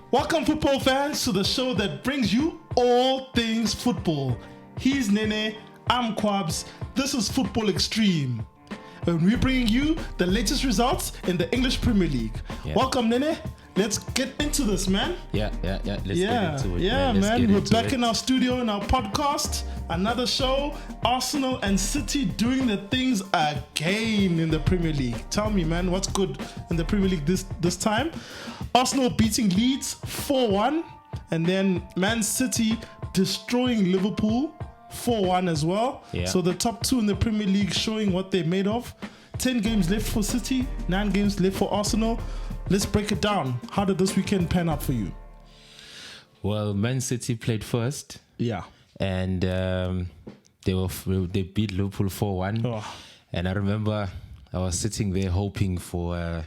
Welcome, football fans, to the show that brings you all things football. He's Nene, I'm Quabs, this is Football Extreme. And we're bringing you the latest results in the English Premier League. Yeah. Welcome, Nene. Let's get into this, man. Let's get into it. Yeah, man. We're back in our studio, in our podcast. Another show. Arsenal and City doing the things again in the Premier League. Tell me, man, what's good in the Premier League this time? Arsenal beating Leeds 4-1. And then Man City destroying Liverpool 4-1 as well. Yeah. So the top two in the Premier League showing what they're made of. 10 games left for City, 9 games left for Arsenal. Let's break it down. How did this weekend pan out for you? Well, Man City played first. Yeah. And they beat Liverpool 4-1. Oh. And I remember I was sitting there hoping for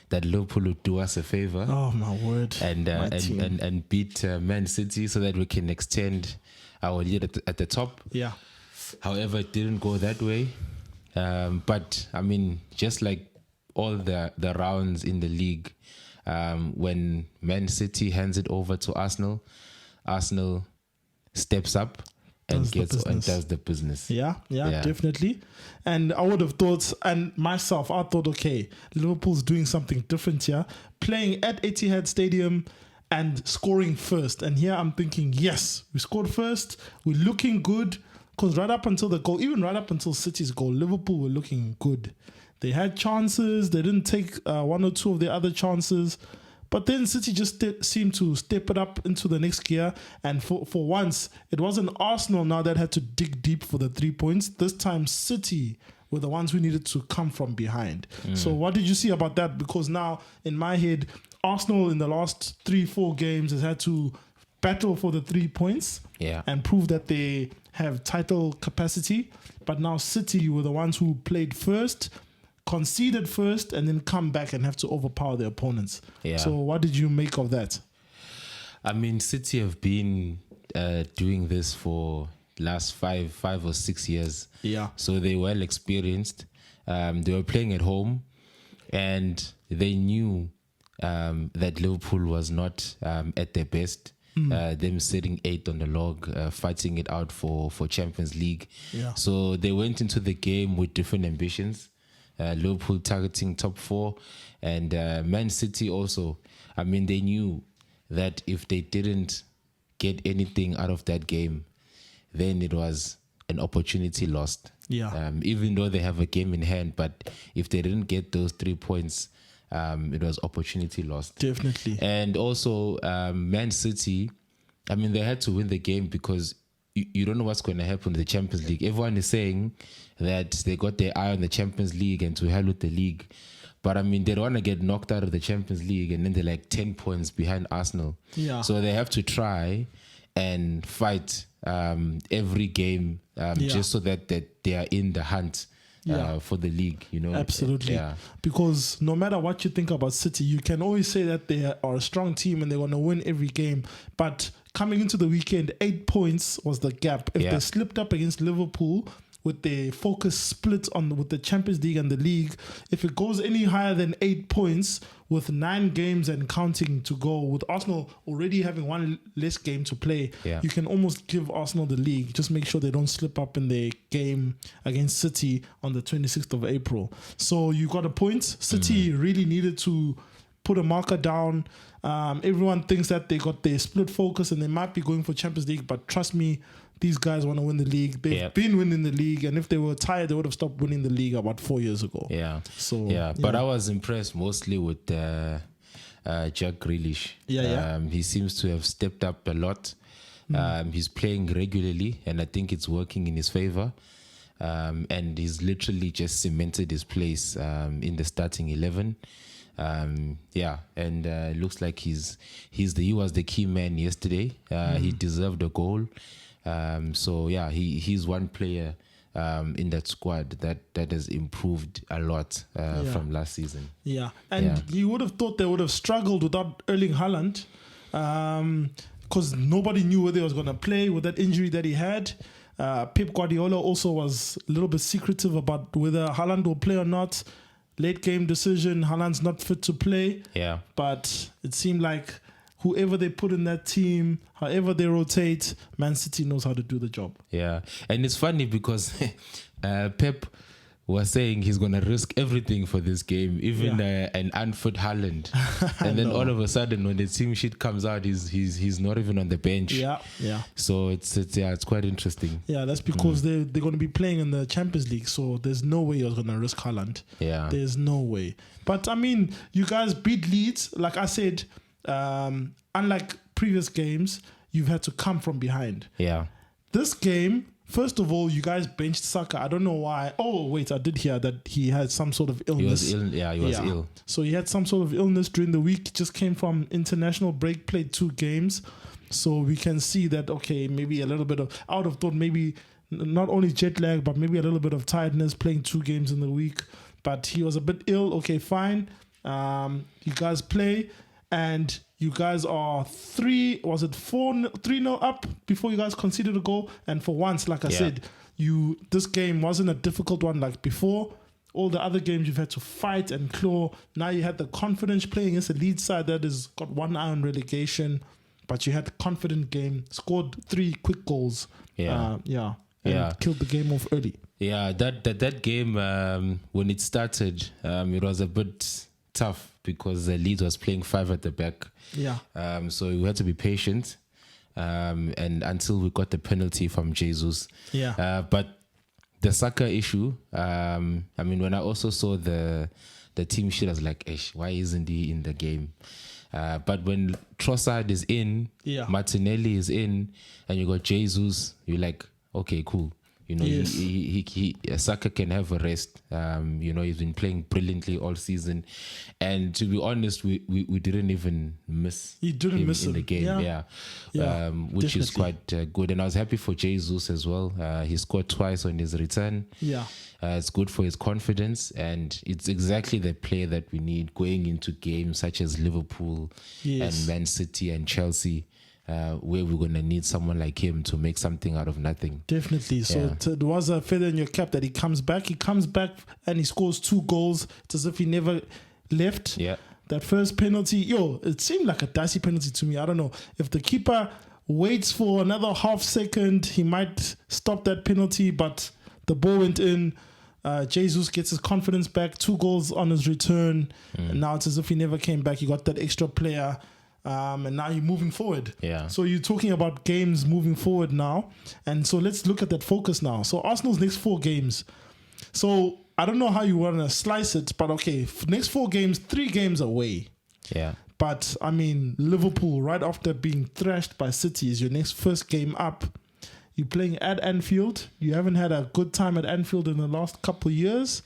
that Liverpool would do us a favor. Oh, my word. And beat Man City so that we can extend our lead at the top. Yeah. However, it didn't go that way. But, I mean, just like all the rounds in the league, when Man City hands it over to Arsenal steps up and does the business. Yeah, definitely. And I would have thought, and myself, I thought, okay, Liverpool's doing something different here, playing at Etihad Stadium and scoring first. And here I'm thinking, yes, we scored first, we're looking good, because right up until the goal, even right up until City's goal, Liverpool were looking good. They had chances. They didn't take one or two of the other chances. But then City just seemed to step it up into the next gear. And for once, it wasn't Arsenal now that had to dig deep for the 3 points. This time, City were the ones who needed to come from behind. So what did you see about that? Because now, in my head, Arsenal in the last 3-4 games has had to battle for the 3 points and prove that they have title capacity. But now City were the ones who played first, conceded first, and then come back and have to overpower their opponents. Yeah. So what did you make of that? I mean, City have been doing this for last five or 6 years. Yeah. So they're well experienced. They were playing at home, and they knew that Liverpool was not at their best. Them sitting 8 on the log, fighting it out for Champions League. Yeah. So they went into the game with different ambitions. Liverpool targeting top 4, and Man City also. I mean, they knew that if they didn't get anything out of that game, then it was an opportunity lost. Yeah. Even though they have a game in hand, but if they didn't get those 3 points, it was opportunity lost. Definitely. And also, Man City, I mean, they had to win the game because you don't know what's going to happen in the Champions League. Everyone is saying that they got their eye on the Champions League and to hell with the league. But I mean, they don't want to get knocked out of the Champions League and then they're like 10 points behind Arsenal. Yeah. So they have to try and fight every game just so that they are in the hunt for the league, you know. Absolutely. Yeah. Because no matter what you think about City, you can always say that they are a strong team and they're going to win every game. But coming into the weekend, 8 points was the gap. If they slipped up against Liverpool with their focus split with the Champions League and the league, if it goes any higher than 8 points with 9 games and counting to go, with Arsenal already having one less game to play, you can almost give Arsenal the league. Just make sure they don't slip up in their game against City on the 26th of April. So you got a point. City really needed to put a marker down. Everyone thinks that they got their split focus and they might be going for Champions League, but trust me, these guys want to win the league. They've been winning the league, and if they were tired, they would have stopped winning the league about 4 years ago. But I was impressed mostly with Jack Grealish. He seems to have stepped up a lot. He's playing regularly, and I think it's working in his favor. And he's literally just cemented his place in the starting 11. And it looks like he was the key man yesterday. He deserved a goal. He's one player in that squad that has improved a lot from last season. Yeah, and you would have thought they would have struggled without Erling Haaland, because nobody knew whether he was going to play with that injury that he had. Pep Guardiola also was a little bit secretive about whether Haaland will play or not. Late game decision, Haaland's not fit to play. Yeah. But it seemed like whoever they put in that team, however they rotate, Man City knows how to do the job. Yeah, and it's funny because Pep was saying he's going to risk everything for this game, even an unfit Haaland. And then all of a sudden, when the team sheet comes out, he's not even on the bench. Yeah. So it's quite interesting. Yeah, that's because they're going to be playing in the Champions League, so there's no way you're going to risk Haaland. Yeah. There's no way. But, I mean, you guys beat Leeds. Like I said, unlike previous games, you've had to come from behind. Yeah. This game... First of all, you guys benched Saka. I don't know why. Oh, wait, I did hear that he had some sort of illness. He was ill. Yeah, he was ill. So he had some sort of illness during the week. Just came from international break, played 2 games. So we can see that, okay, maybe a little bit of, I would have thought maybe not only jet lag, but maybe a little bit of tiredness playing 2 games in the week. But he was a bit ill. Okay, fine. You guys play. And you guys are 3-0 up before you guys conceded a goal. And for once, like I said, this game wasn't a difficult one like before. All the other games you've had to fight and claw. Now you had the confidence playing against a Leeds side that has got one eye on relegation. But you had a confident game, scored 3 quick goals. And killed the game off early. Yeah, that game, when it started, it was a bit tough because Leeds was playing 5 at the back. Yeah. So we had to be patient, and until we got the penalty from Jesus. Yeah. But the Saka issue, I mean, when I also saw the team sheet, I was like, why isn't he in the game? But when Trossard is in, Martinelli is in, and you got Jesus, you're like, okay, cool. You know, he Saka can have a rest. You know, he's been playing brilliantly all season, and to be honest, we didn't even miss. Him in the game, which definitely is quite good. And I was happy for Jesus as well. He scored twice on his return. Yeah, it's good for his confidence, and it's exactly the player that we need going into games such as Liverpool and Man City and Chelsea. Where we're going to need someone like him to make something out of nothing. Definitely. So it was a feather in your cap that he comes back. He comes back and he scores 2 goals. It's as if he never left. Yeah. That first penalty, it seemed like a dicey penalty to me. I don't know. If the keeper waits for another half second, he might stop that penalty, but the ball went in. Jesus gets his confidence back, 2 goals on his return. And now it's as if he never came back. He got that extra player. And now you're moving forward. Yeah. So you're talking about games moving forward now. And so let's look at that focus now. So Arsenal's next 4 games. So I don't know how you want to slice it, but okay, next 4 games, 3 games away. Yeah. But I mean, Liverpool, right after being thrashed by City, is your next first game up. You're playing at Anfield. You haven't had a good time at Anfield in the last couple of years.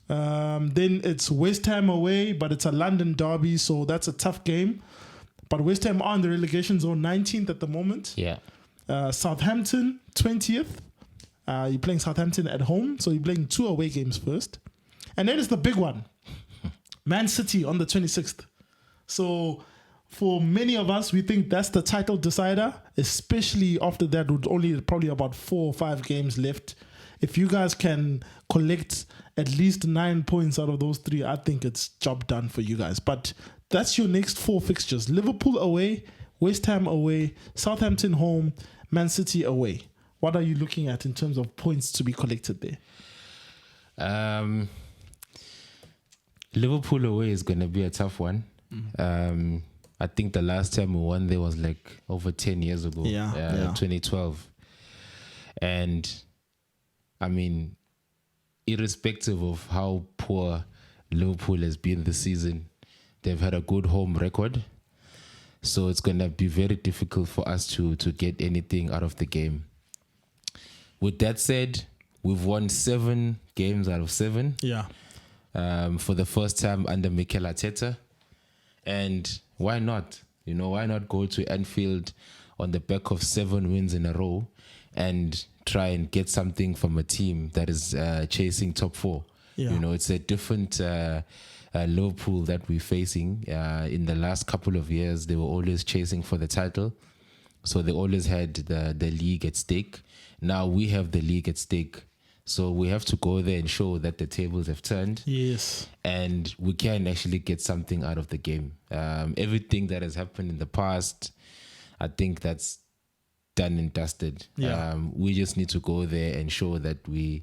Then it's West Ham away, but it's a London derby, so that's a tough game. But West Ham are in the relegation zone, 19th at the moment. Yeah. Southampton, 20th. You're playing Southampton at home, so you're playing 2 away games first. And then it's the big one. Man City on the 26th. So for many of us, we think that's the title decider, especially after that with only probably about 4 or 5 games left. If you guys can collect at least 9 points out of those 3, I think it's job done for you guys. But that's your next 4 fixtures. Liverpool away, West Ham away, Southampton home, Man City away. What are you looking at in terms of points to be collected there? Liverpool away is going to be a tough one. I think the last time we won there was like over 10 years ago. 2012. And I mean, irrespective of how poor Liverpool has been this season, they've had a good home record. So it's going to be very difficult for us to get anything out of the game. With that said, we've won 7 games out of 7. Yeah. For the first time under Mikel Arteta. And why not? You know, why not go to Anfield on the back of 7 wins in a row and try and get something from a team that is chasing top 4? Yeah. You know, it's a different Liverpool that we're facing. In the last couple of years, they were always chasing for the title. So they always had the league at stake. Now we have the league at stake. So we have to go there and show that the tables have turned. Yes. And we can actually get something out of the game. Everything that has happened in the past, I think that's done and dusted. Yeah. We just need to go there and show that we're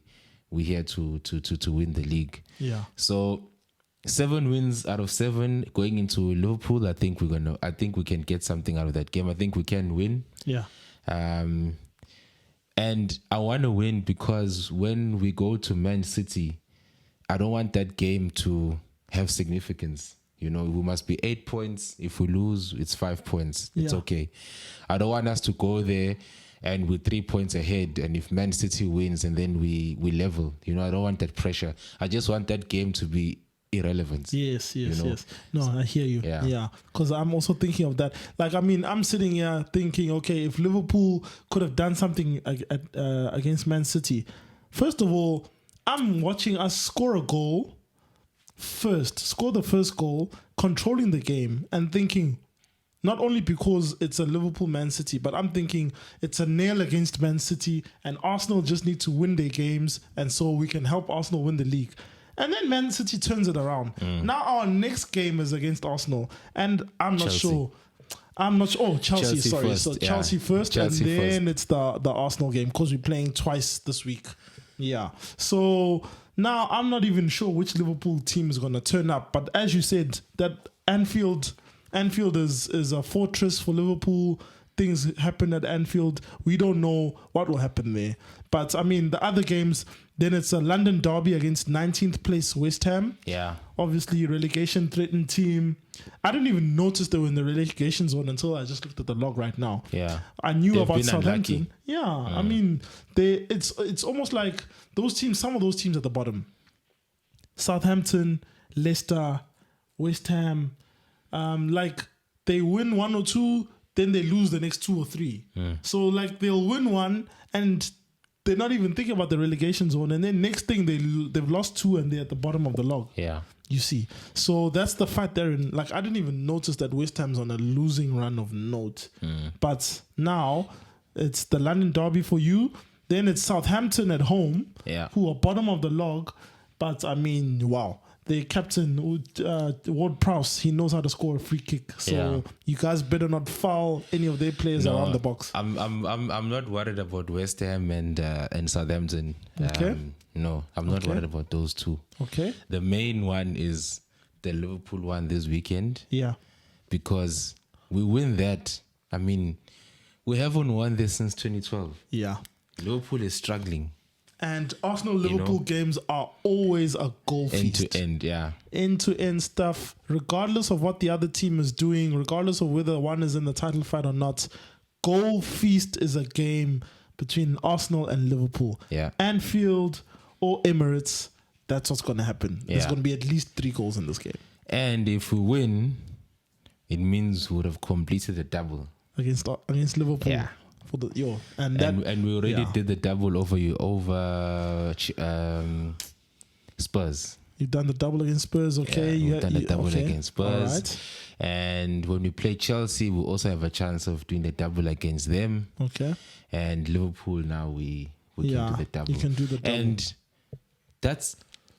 here to win the league. Yeah. So 7 wins out of 7 going into Liverpool. I think we can get something out of that game. I think we can win. Yeah. And I want to win because when we go to Man City, I don't want that game to have significance. We must be 8 points. If we lose, it's 5 points. It's okay. I don't want us to go there and we're 3 points ahead. And if Man City wins and then we level, I don't want that pressure. I just want that game to be irrelevant. Yes. No, I hear you. Yeah. Because I'm also thinking of that. Like, I mean, I'm sitting here thinking, okay, if Liverpool could have done something against Man City, first of all, I'm watching us score a goal first, score the first goal, controlling the game and thinking, not only because it's a Liverpool Man City, but I'm thinking it's a nail against Man City and Arsenal just need to win their games and so we can help Arsenal win the league. And then Man City turns it around. Now our next game is against Arsenal. And I'm not sure. Chelsea, sorry. First, so Chelsea first, Chelsea and then first. it's the Arsenal game because we're playing twice this week. Yeah. So now I'm not even sure which Liverpool team is going to turn up. But as you said, that Anfield is a fortress for Liverpool. Things happen at Anfield. We don't know what will happen there. But, I mean, the other games, then it's a London derby against 19th place West Ham. Yeah. Obviously, relegation-threatened team. I didn't even notice they were in the relegation zone until I just looked at the log right now. Yeah. I knew They've about been Southampton. unlucky. Yeah. I mean, it's almost like those teams, some of those teams at the bottom. Southampton, Leicester, West Ham, like they win 1 or 2, then they lose the next 2 or 3. So like they'll win 1 and they're not even thinking about the relegation zone, and then next thing they've lost 2 and they're at the bottom of the log. Yeah. You see. So that's the fight they're in. Like I didn't even notice that West Ham's on a losing run of note. But now it's the London derby for you. Then it's Southampton at home, who are bottom of the log. But I mean, wow. The captain, Ward-Prowse, he knows how to score a free kick. So you guys better not foul any of their players around the box. I'm not worried about West Ham and Southampton. Okay. No, I'm not worried about those two. Okay. The main one is the Liverpool one this weekend. Yeah. Because we win that. I mean, we haven't won this since 2012. Yeah. Liverpool is struggling. And Arsenal-Liverpool games are always a goal feast. End-to-end, yeah. End-to-end stuff, regardless of what the other team is doing, regardless of whether one is in the title fight or not. Goal feast is a game between Arsenal and Liverpool. Yeah. Anfield or Emirates, that's what's going to happen. There's going to be at least 3 goals in this game. And if we win, it means we would have completed the double. Against Liverpool. Yeah. And we already did the double over Spurs. You've done the double against Spurs, okay? Yeah, we've done the double against Spurs. Right. And when we play Chelsea, we also have a chance of doing the double against them. Okay. And Liverpool now we can do the double. You can do the double. And that's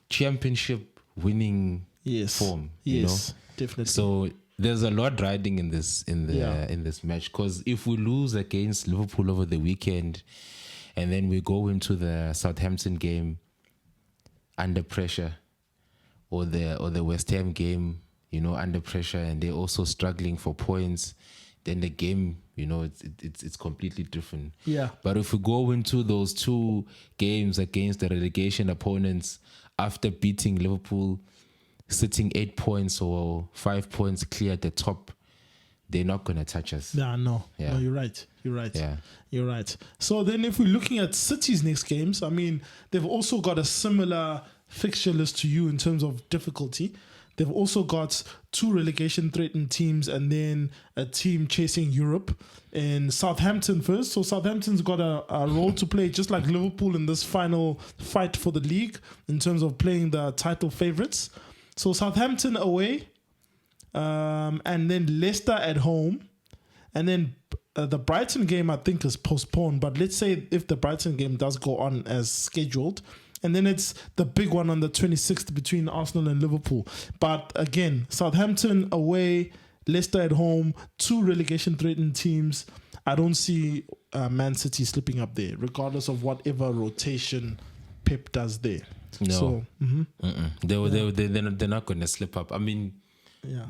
championship winning form. Yes, definitely. So there's a lot riding in this match, because if we lose against Liverpool over the weekend and then we go into the Southampton game under pressure, or the West Ham game, under pressure, and they're also struggling for points, then the game, it's completely different. Yeah. But if we go into those 2 games against the relegation opponents after beating Liverpool, sitting 8 points or 5 points clear at the top, they're not going to touch us. Yeah, no. Yeah. No, you're right. Yeah. You're right. So then if we're looking at City's next games, I mean, they've also got a similar fixture list to you in terms of difficulty. They've also got 2 relegation-threatened teams and then a team chasing Europe in Southampton first. So Southampton's got a role to play, just like Liverpool in this final fight for the league in terms of playing the title favourites. So Southampton away, and then Leicester at home, and then the Brighton game, I think, is postponed. But let's say if the Brighton game does go on as scheduled, and then it's the big one on the 26th between Arsenal and Liverpool. But again, Southampton away, Leicester at home, 2 relegation-threatened teams. I don't see Man City slipping up there, regardless of whatever rotation Pep does there. No, So, they're not going to slip up. I mean,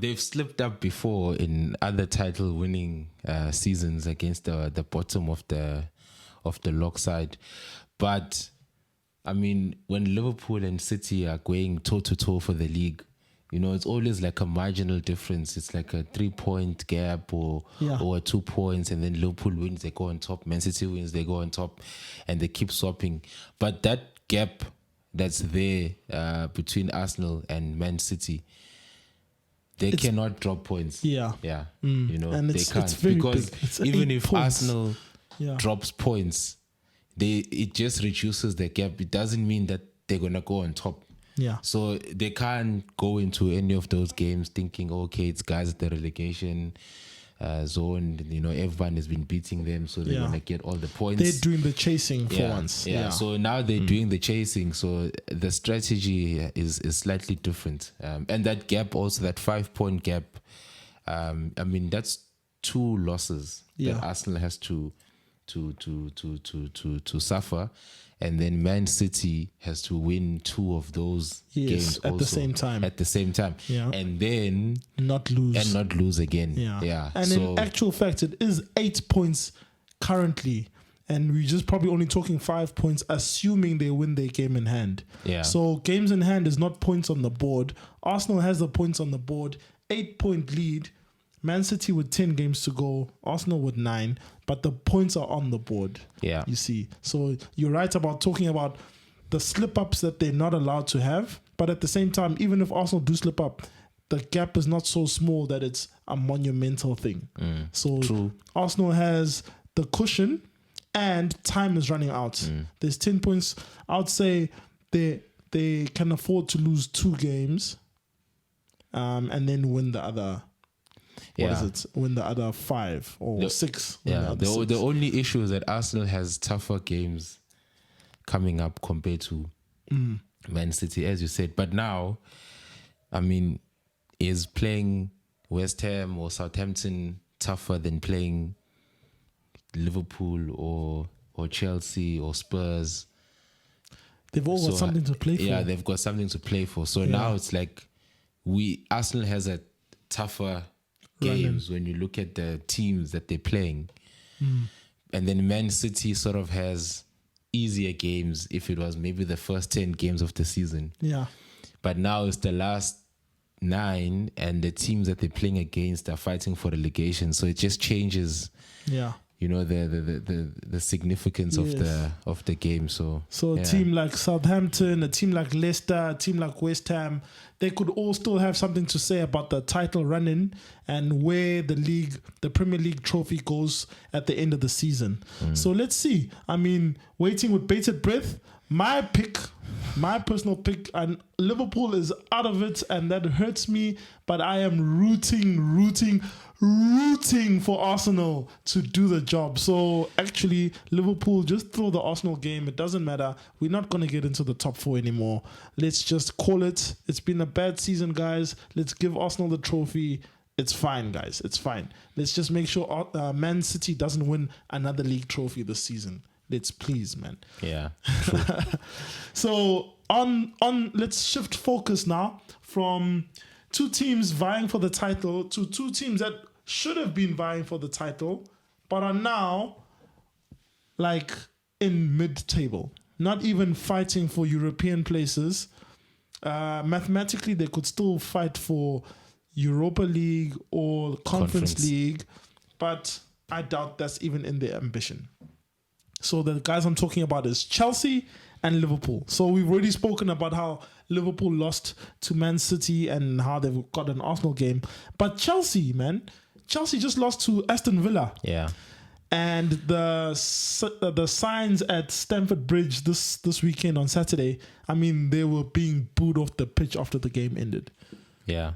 they've slipped up before in other title-winning seasons against the bottom of the log side. But I mean, when Liverpool and City are going toe-to-toe for the league, it's always like a marginal difference. It's like a 3-point gap or 2 points, and then Liverpool wins, they go on top. Man City wins, they go on top, and they keep swapping. But that gap that's there between Arsenal and Man City, they cannot drop points. Yeah. And they can't. It's very because big. It's even 8 if points. Arsenal drops points, it just reduces the gap. It doesn't mean that they're going to go on top. Yeah. So they can't go into any of those games thinking, okay, it's guys at the relegation zone. Everyone has been beating them, so they're going to get all the points. They're doing the chasing for once. Yeah. So now they're doing the chasing. So the strategy is slightly different. And that gap also, that 5-point gap, I mean, that's 2 losses that Arsenal has to suffer. And then Man City has to win 2 of those games at also the same time. And then not lose again. And in actual fact, it is 8 points currently, and we're just probably only talking 5 points, assuming they win their game in hand. So games in hand is not points on the board. Arsenal has the points on the board, 8-point lead. Man City with 10 games to go, Arsenal with 9, but the points are on the board. You see. So you're right about talking about the slip-ups that they're not allowed to have, but at the same time, even if Arsenal do slip up, the gap is not so small that it's a monumental thing. So True. Arsenal has the cushion and time is running out. There's 10 points. I would say they can afford to lose 2 games and then win the other. Win the other 5 or 6? The only issue is that Arsenal has tougher games coming up compared to Man City, as you said. But now, I mean, is playing West Ham or Southampton tougher than playing Liverpool or Chelsea or Spurs? They've all got something to play for. Yeah, they've got something to play for. So now it's like Arsenal has a tougher games when you look at the teams that they're playing. And then Man City sort of has easier games if it was maybe the first 10 games of the season. But now it's the last 9 and the teams that they're playing against are fighting for relegation. So it just changes the significance of the game. So a team like Southampton, a team like Leicester, a team like West Ham, they could all still have something to say about the title run-in and where the Premier League trophy goes at the end of the season. So let's see. I mean, waiting with bated breath. My personal pick, and Liverpool is out of it, and that hurts me, but I am rooting for Arsenal to do the job. So actually, Liverpool, just throw the Arsenal game. It doesn't matter. We're not going to get into the top 4 anymore. Let's just call it. It's been a bad season, guys. Let's give Arsenal the trophy. It's fine, guys. It's fine. Let's just make sure Man City doesn't win another league trophy this season. Let's please, man. Yeah. So on let's shift focus now from 2 teams vying for the title to 2 teams that should have been vying for the title but are now like in mid-table, not even fighting for European places. Mathematically, they could still fight for Europa League or Conference League, but I doubt that's even in their ambition. So the guys I'm talking about is Chelsea and Liverpool. So we've already spoken about how Liverpool lost to Man City and how they've got an Arsenal game. But Chelsea just lost to Aston Villa. Yeah. And the signs at Stamford Bridge this weekend on Saturday, I mean, they were being booed off the pitch after the game ended. Yeah.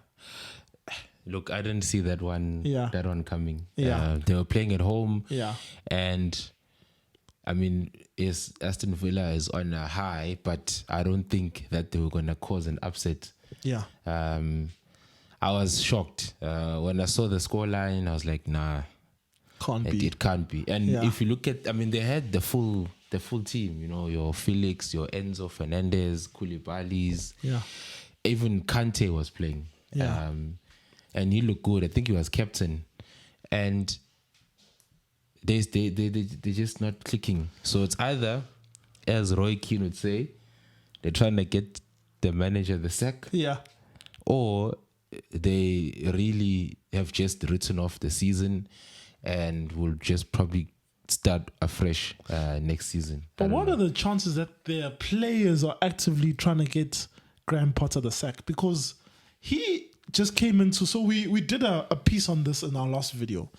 Look, I didn't see that one. Yeah. That one coming. Yeah. They were playing at home. Yeah. And I mean, yes, Aston Villa is on a high, but I don't think that they were going to cause an upset. Yeah. I was shocked when I saw the scoreline. I was like, nah, it can't be. And if you look at, I mean, they had the full team. You know, your Felix, your Enzo Fernandez, Koulibaly's. Yeah. Even Kante was playing. Yeah. And he looked good. I think he was captain. And they're just not clicking. So it's either, as Roy Keane would say, they're trying to get the manager the sack. Yeah. Or they really have just written off the season and will just probably start afresh next season. But what are the chances that their players are actively trying to get Graham Potter the sack? Because he just came into... So we did a piece on this in our last video.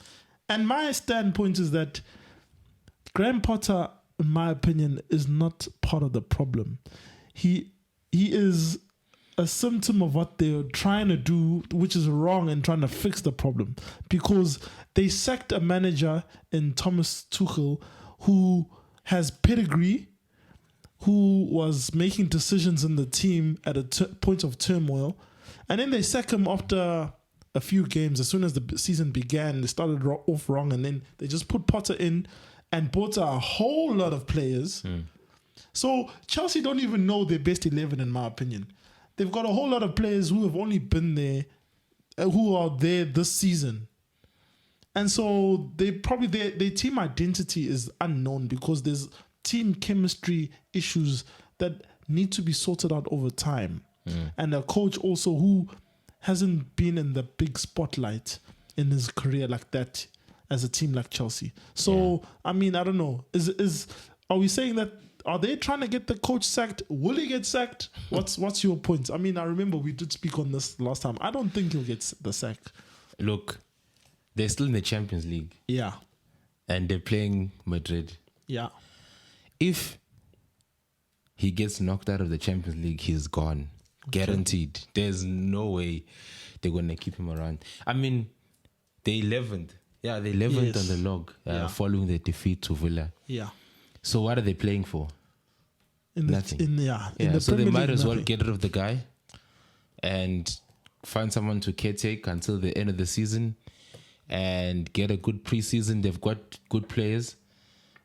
And my standpoint is that Graham Potter, in my opinion, is not part of the problem. He is a symptom of what they're trying to do, which is wrong, and trying to fix the problem. Because they sacked a manager in Thomas Tuchel who has pedigree, who was making decisions in the team at a point of turmoil. And then they sack him after a few games. As soon as the season began, they started off wrong, and then they just put Potter in and bought a whole lot of players. So Chelsea don't even know their best 11, in my opinion. They've got a whole lot of players who have only been there, who are there this season. And so they probably their team identity is unknown because there's team chemistry issues that need to be sorted out over time. And a coach also who hasn't been in the big spotlight in his career like that as a team like Chelsea. So, I mean, I don't know. Are we saying that, are they trying to get the coach sacked? Will he get sacked? What's your point? I mean, I remember we did speak on this last time. I don't think he'll get the sack. Look, they're still in the Champions League. Yeah. And they're playing Madrid. Yeah. If he gets knocked out of the Champions League, he's gone. Guaranteed. There's no way they're going to keep him around. I mean, they 11th. Yeah, they 11th on the log following the defeat to Villa. Yeah. So what are they playing for? Nothing. So they might as well get rid of the guy and find someone to caretake until the end of the season and get a good preseason. They've got good players.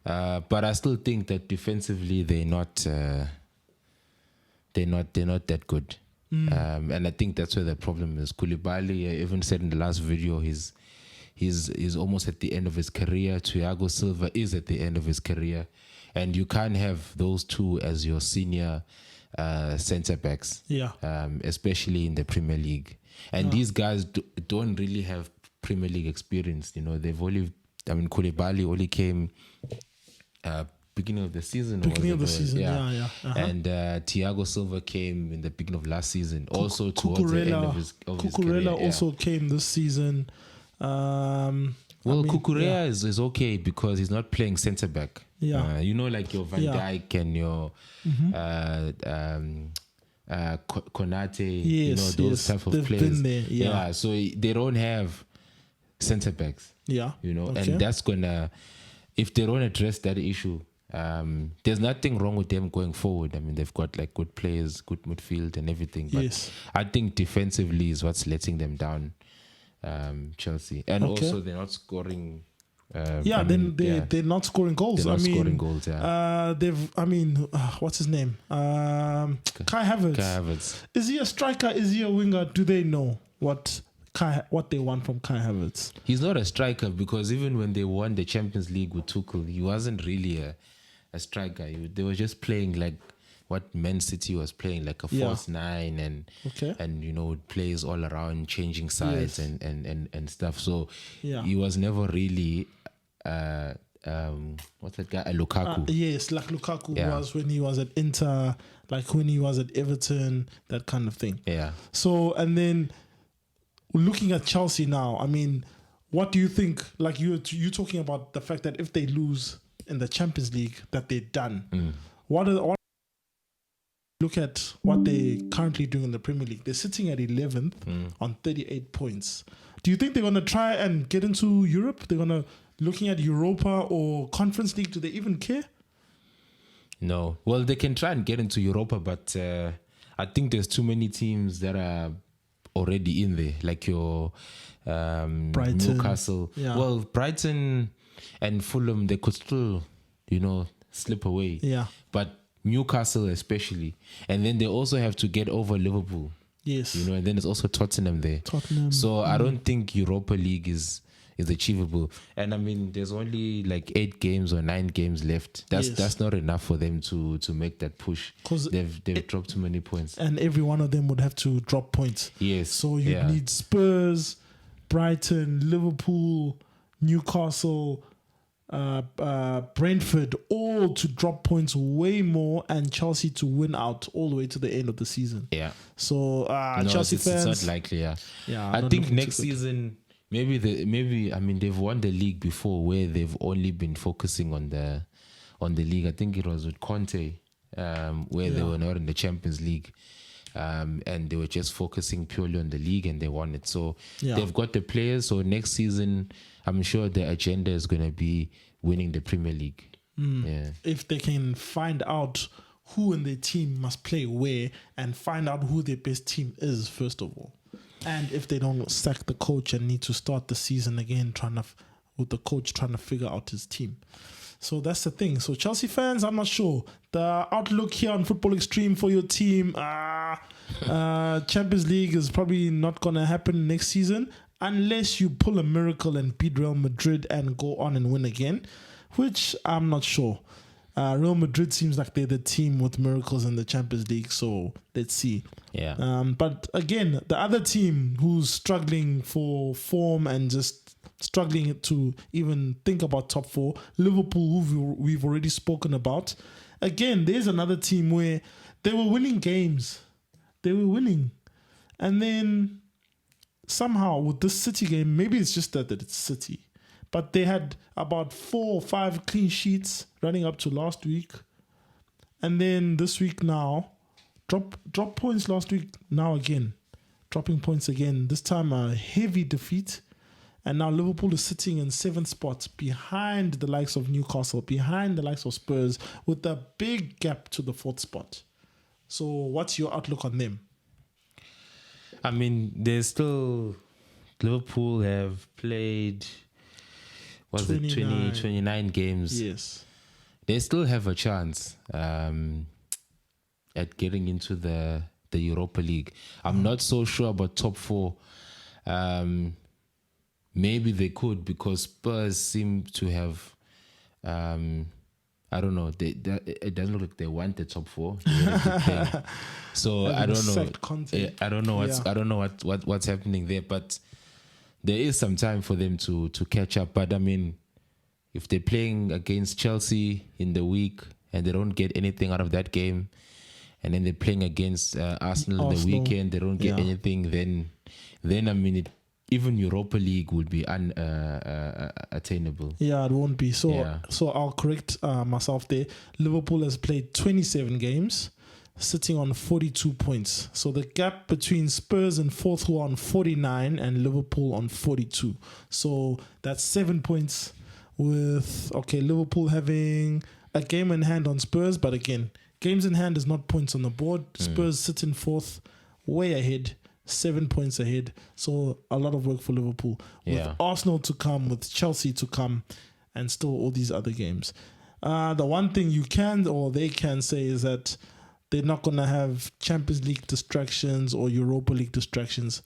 But I still think that defensively they're not that good. And I think that's where the problem is. Koulibaly, I even said in the last video, he's almost at the end of his career. Thiago Silva is at the end of his career. And you can't have those two as your senior centre backs, especially in the Premier League. And these guys don't really have Premier League experience. You know, Koulibaly only came beginning of the season. And Thiago Silva came in the beginning of last season. Also towards the end of his career. Cucurella also came this season. Cucurella is okay because he's not playing centre back. You know, like your Van Dijk and your Konate, you know, those type of players. Been there, so they don't have centre backs. You know, and that's gonna, if they don't address that issue, there's nothing wrong with them going forward. I mean, they've got like good players, good midfield and everything. But I think defensively is what's letting them down, Chelsea. And also they're not scoring. They're not scoring goals. They're not scoring goals. What's his name? Kai Havertz. Is he a striker? Is he a winger? Do they know what they want from Kai Havertz? He's not a striker because even when they won the Champions League with Tuchel, he wasn't really a striker. They were just playing like what Man City was playing, like a false nine and you know, plays all around, changing sides and stuff. So he was never really what's that guy? Lukaku. Like Lukaku was when he was at Inter, like when he was at Everton, that kind of thing. So, and then looking at Chelsea now, I mean, what do you think? Like you talking about the fact that if they lose in the Champions League, that they're done. What look at what they're currently doing in the Premier League. They're sitting at 11th on 38 points. Do you think they're going to try and get into Europe? They're going to looking at Europa or Conference League? Do they even care? No. Well, they can try and get into Europa, but I think there's too many teams that are already in there, like your Brighton, Newcastle. Yeah. Well, Brighton and Fulham, they could still, slip away. Yeah. But Newcastle especially. And then they also have to get over Liverpool. Yes. And then there's also Tottenham there. So I don't think Europa League is achievable. And I mean, there's only like 8 games or 9 games left. That's not enough for them to make that push. Because they've dropped too many points. And every one of them would have to drop points. Yes. So you need Spurs, Brighton, Liverpool, Newcastle, Brentford, all to drop points way more, and Chelsea to win out all the way to the end of the season. Yeah. So Chelsea fans, it's not likely. Yeah. Yeah. I think next season maybe they've won the league before where they've only been focusing on the league. I think it was with Conte, where they were not in the Champions League. And they were just focusing purely on the league, and they won it. So they've got the players. So next season, I'm sure the agenda is going to be winning the Premier League. Yeah. If they can find out who in their team must play where, and find out who their best team is, first of all. And if they don't sack the coach and need to start the season again, with the coach trying to figure out his team. So that's the thing. So Chelsea fans, I'm not sure. The outlook here on Football Extreme for your team, Champions League is probably not going to happen next season unless you pull a miracle and beat Real Madrid and go on and win again, which I'm not sure. Real Madrid seems like they're the team with miracles in the Champions League, so let's see. Yeah. But again, the other team who's struggling for form and just struggling to even think about top 4, Liverpool, who we've already spoken about. Again, there's another team where they were winning games. They were winning. And then somehow with this City game, maybe it's just that it's City, but they had about 4 or 5 clean sheets running up to last week. And then this week now, drop points last week, now again, dropping points again. This time a heavy defeat. And now Liverpool is sitting in 7th spot behind the likes of Newcastle, behind the likes of Spurs, with a big gap to the 4th spot. So what's your outlook on them? I mean, there's still... Liverpool have played... 29 games. Yes. They still have a chance at getting into the Europa League. I'm not so sure about top 4. Maybe they could, because Spurs seem to have, I don't know. It doesn't look like they want the top 4. So I don't know. I don't know what's happening there. But there is some time for them to catch up. But I mean, if they're playing against Chelsea in the week and they don't get anything out of that game, and then they're playing against Arsenal in the weekend, they don't get anything, then I mean, even Europa League would be unattainable. Yeah, it won't be. So I'll correct myself there. Liverpool has played 27 games, sitting on 42 points. So the gap between Spurs and 4th, who are on 49, and Liverpool on 42. So that's 7 points, with Liverpool having a game in hand on Spurs. But again, games in hand is not points on the board. Spurs sit in 4th, way ahead. 7 points ahead. So a lot of work for Liverpool. With Arsenal to come, with Chelsea to come, and still all these other games. The one thing they can say is that they're not going to have Champions League distractions or Europa League distractions.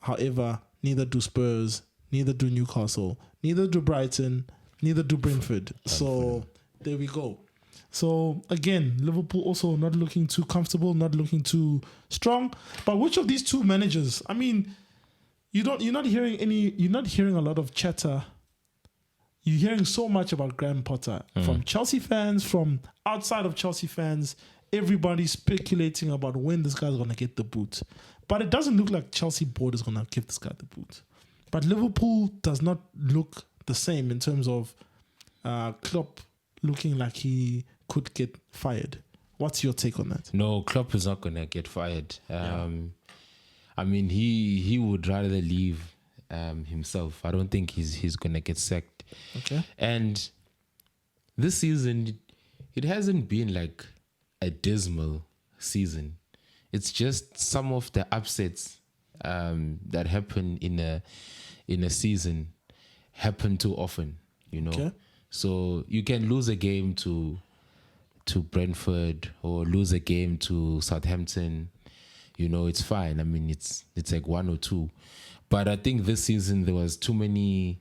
However, neither do Spurs, neither do Newcastle, neither do Brighton, neither do Brentford. So there we go. So again, Liverpool also not looking too comfortable, not looking too strong. But which of these two managers? I mean, you're not hearing a lot of chatter. You're hearing so much about Graham Potter from Chelsea fans, from outside of Chelsea fans. Everybody's speculating about when this guy's going to get the boot. But it doesn't look like Chelsea board is going to give this guy the boot. But Liverpool does not look the same in terms of Klopp looking like he could get fired. What's your take on that? No, Klopp is not gonna get fired. I mean, he would rather leave himself. I don't think he's gonna get sacked. Okay. And this season, it hasn't been like a dismal season. It's just some of the upsets that happen in a season happen too often, you know. Okay. So you can lose a game to Brentford or lose a game to Southampton. You know, it's fine. I mean, it's like 1 or 2. But I think this season there was too many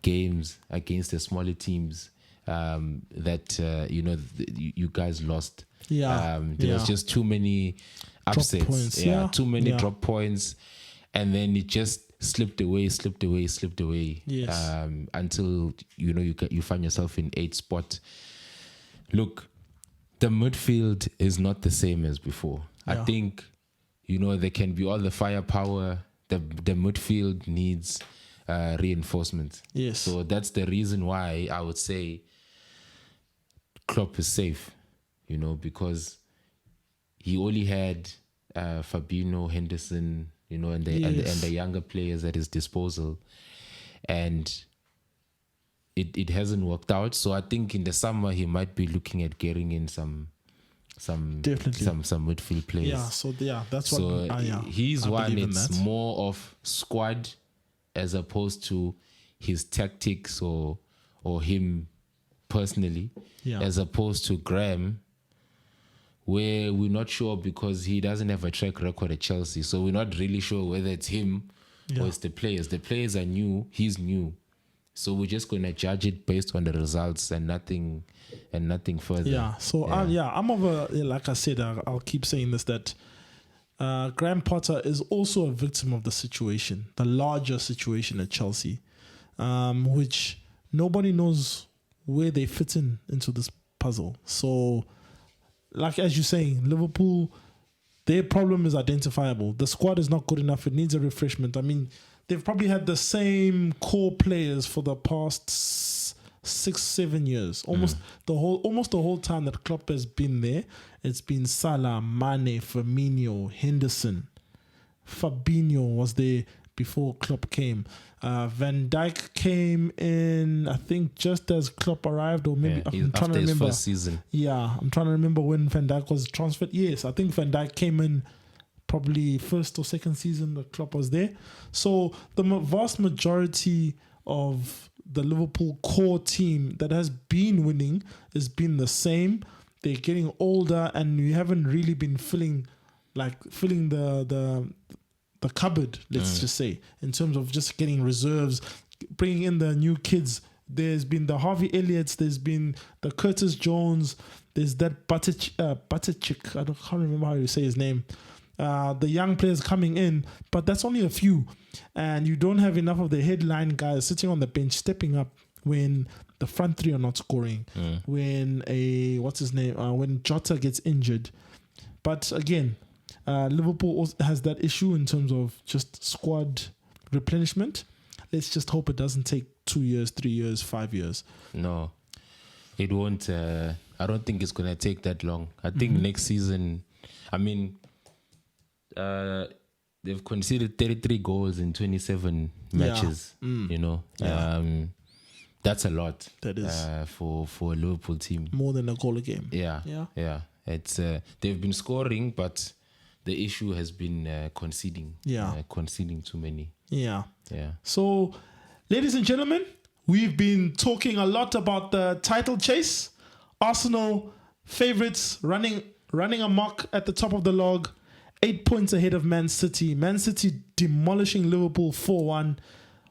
games against the smaller teams that you guys lost. Yeah. There was just too many upsets. Points. Too many drop points, and then it just slipped away. Yes. Until you find yourself in 8th spot. Look, the midfield is not the same as before. I think, there can be all the firepower. The midfield needs reinforcement. Yes. So that's the reason why I would say Klopp is safe, because he only had Fabinho, Henderson, and the younger players at his disposal. And it hasn't worked out. So I think in the summer he might be looking at getting in some midfield players. Yeah, so that's what he's one. It's that. more of squad as opposed to his tactics or him personally, as opposed to Graham, where we're not sure because he doesn't have a track record at Chelsea. So we're not really sure whether it's him or it's the players. The players are new. He's new. So we're just going to judge it based on the results and nothing further. Yeah. So I'm of like I said, I'll keep saying this, that Graham Potter is also a victim of the situation, the larger situation at Chelsea, which nobody knows where they fit into this puzzle. So, like as you're saying, Liverpool, their problem is identifiable. The squad is not good enough. It needs a refreshment. I mean, they've probably had the same core players for the past 6-7 years. Almost the whole time that Klopp has been there. It's been Salah, Mane, Firmino, Henderson. Fabinho was there before Klopp came. Van Dijk came in, I think, just as Klopp arrived, or maybe I'm trying to remember. His first season. Yeah, I'm trying to remember when Van Dijk was transferred. Yes, I think Van Dijk came in probably first or second season that Klopp was there. So the vast majority of the Liverpool core team that has been winning has been the same. They're getting older, and you haven't really been filling the cupboard, let's just say, in terms of just getting reserves, bringing in the new kids. There's been the Harvey Elliott's, there's been the Curtis Jones, there's that Buttigieg, I can't remember how you say his name. The young players coming in, but that's only a few. And you don't have enough of the headline guys sitting on the bench, stepping up when the front three are not scoring, when when Jota gets injured. But again, Liverpool also has that issue in terms of just squad replenishment. Let's just hope it doesn't take 2 years, 3 years, 5 years. No, it won't. I don't think it's going to take that long. I think next season, I mean, they've conceded 33 goals in 27 matches. That's a lot. That is for a Liverpool team. More than a goal a game. Yeah. It's they've been scoring, but the issue has been conceding. Conceding too many. Yeah. So, ladies and gentlemen, we've been talking a lot about the title chase. Arsenal favourites running amok at the top of the log, 8 points ahead of Man City. Man City demolishing Liverpool 4-1.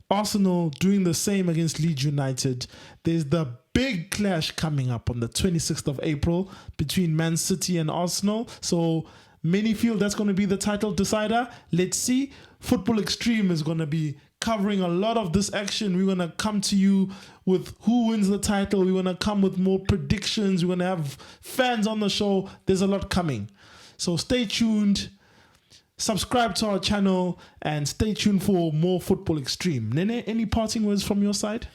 Arsenal doing the same against Leeds United. There's the big clash coming up on the 26th of April between Man City and Arsenal. So many feel that's going to be the title decider. Let's see. Football Extreme is going to be covering a lot of this action. We're going to come to you with who wins the title. We're going to come with more predictions. We're going to have fans on the show. There's a lot coming. So stay tuned. Subscribe to our channel and stay tuned for more Football Extreme. Nene, any parting words from your side?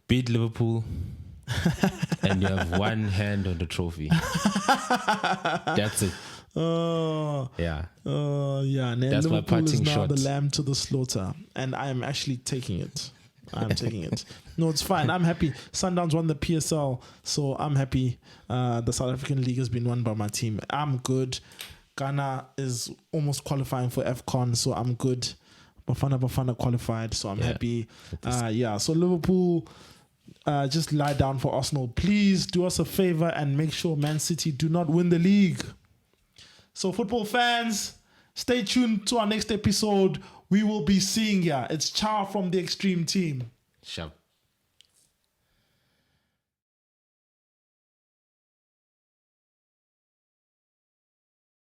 Beat Liverpool, and you have one hand on the trophy. That's it. Yeah. Yeah. That's Liverpool my parting is now shot. the lamb to the slaughter, and I am actually taking it. I'm taking it. No, it's fine. I'm happy. Sundowns won the PSL, so I'm happy. The South African League has been won by my team. I'm good. Ghana is almost qualifying for AFCON, so I'm good. Bafana qualified, so I'm happy. So Liverpool, just lie down for Arsenal. Please do us a favor and make sure Man City do not win the league. So football fans, stay tuned to our next episode. We will be seeing ya. It's Chow from the Extreme Team. Sharp.